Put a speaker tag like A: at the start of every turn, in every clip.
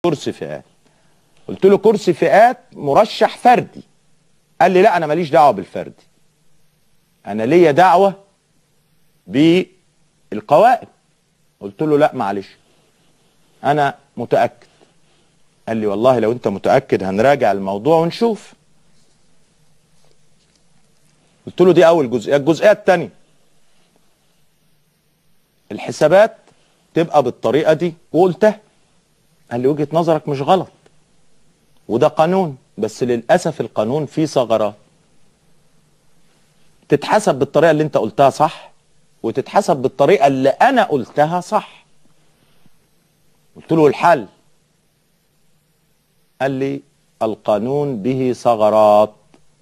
A: كرسي فئات. قلت له كرسي فئات مرشح فردي. قال لي لا انا ماليش دعوه بالفردي، انا ليا دعوه بالقوائم. قلت له لا معلش انا متاكد. قال لي والله لو انت متاكد هنراجع الموضوع ونشوف. قلت له دي اول جزئيه. الجزئيه الثانيه، الحسابات تبقى بالطريقه دي وقلتها. قال لي وجهه نظرك مش غلط وده قانون، بس للاسف القانون فيه ثغرات. تتحسب بالطريقه اللي انت قلتها صح، وتتحسب بالطريقه اللي انا قلتها صح. قلت له الحل. قال لي القانون به ثغرات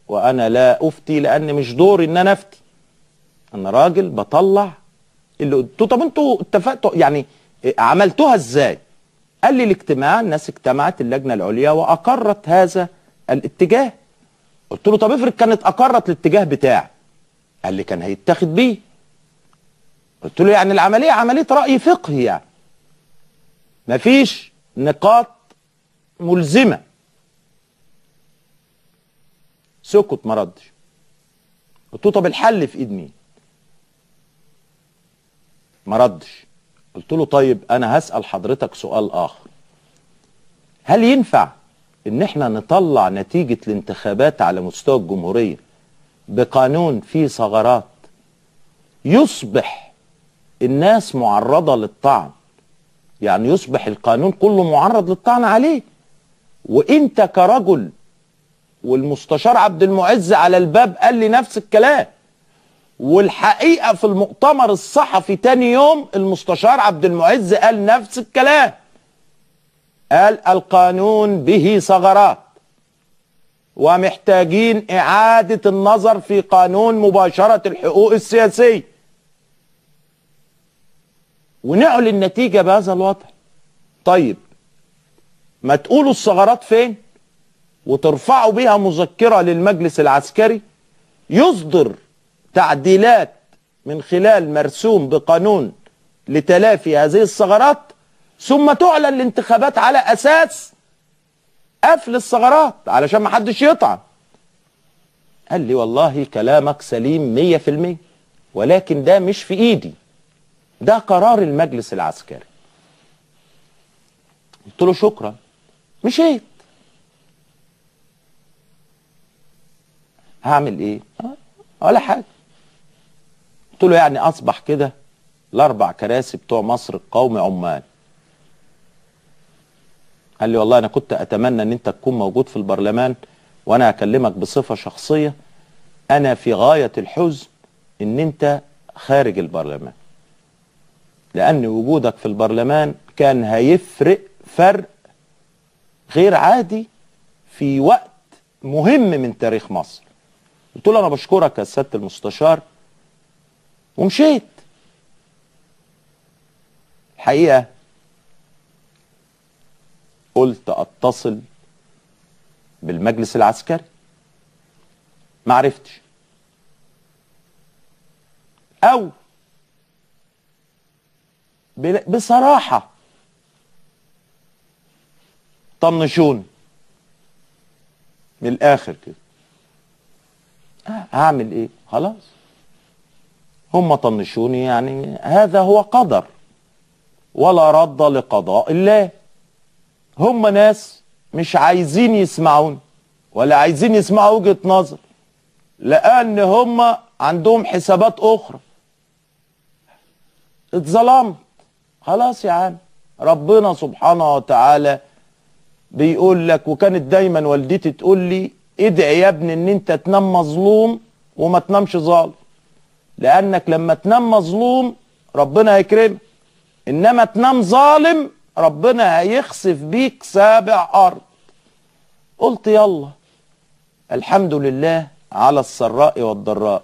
A: وانا لا افتي، لان مش دوري ان انا افتي، انا راجل بطلع اللي قلته. طب انتوا اتفقتوا يعني عملتوها ازاي؟ قال لي الاجتماع، الناس اجتمعت اللجنه العليا واقرت هذا الاتجاه. قلت له طب افرض كانت اقرت الاتجاه بتاعي. قال لي كان هيتاخد بيه. قلت له يعني العمليه عمليه راي فقهي، يعني مفيش نقاط ملزمه. سكت ما ردش. قلت له طب الحل في ايد مين؟ ما ردش. قلت له طيب انا هسأل حضرتك سؤال اخر، هل ينفع ان احنا نطلع نتيجة الانتخابات على مستوى الجمهورية بقانون فيه ثغرات يصبح الناس معرضة للطعن؟ يعني يصبح القانون كله معرض للطعن عليه، وانت كرجل والمستشار عبد المعز على الباب قال لي نفس الكلام. والحقيقة في المؤتمر الصحفي تاني يوم المستشار عبد المعز قال نفس الكلام، قال القانون به ثغرات ومحتاجين إعادة النظر في قانون مباشرة الحقوق السياسية ونعلن النتيجة بهذا الوضع. طيب ما تقولوا الثغرات فين وترفعوا بها مذكرة للمجلس العسكري يصدر تعديلات من خلال مرسوم بقانون لتلافي هذه الثغرات، ثم تعلن الانتخابات على اساس قفل الثغرات علشان ما حدش يطعن. قال لي والله كلامك سليم 100%، ولكن ده مش في ايدي، ده قرار المجلس العسكري. قلت له شكرا. مشيت. هعمل ايه؟ ولا حاجه. قلت له يعني اصبح كده الاربع كراسي بتوع مصر القومي عمال. قال لي والله انا كنت اتمنى ان انت تكون موجود في البرلمان، وانا اكلمك بصفه شخصيه، انا في غايه الحزن ان انت خارج البرلمان، لان وجودك في البرلمان كان هيفرق فرق غير عادي في وقت مهم من تاريخ مصر. قلت له انا بشكرك يا سياده المستشار ومشيت. الحقيقه قلت اتصل بالمجلس العسكري، ما عرفتش، او بصراحه طنشوني من الاخر كده. هعمل ايه؟ خلاص هم طنشوني، يعني هذا هو قدر ولا رد لقضاء الله. هم ناس مش عايزين يسمعون ولا عايزين يسمعوا وجهة نظر، لان هم عندهم حسابات اخرى. اتظلمت خلاص يا عم، ربنا سبحانه وتعالى بيقول لك، وكانت دايما والدتي تقول لي ادعي يا ابني ان انت تنام مظلوم وما تنامش ظالم، لانك لما تنام مظلوم ربنا هيكرمك، انما تنام ظالم ربنا هيخسف بيك 7 أرض. قلت يلا الحمد لله على السراء والضراء،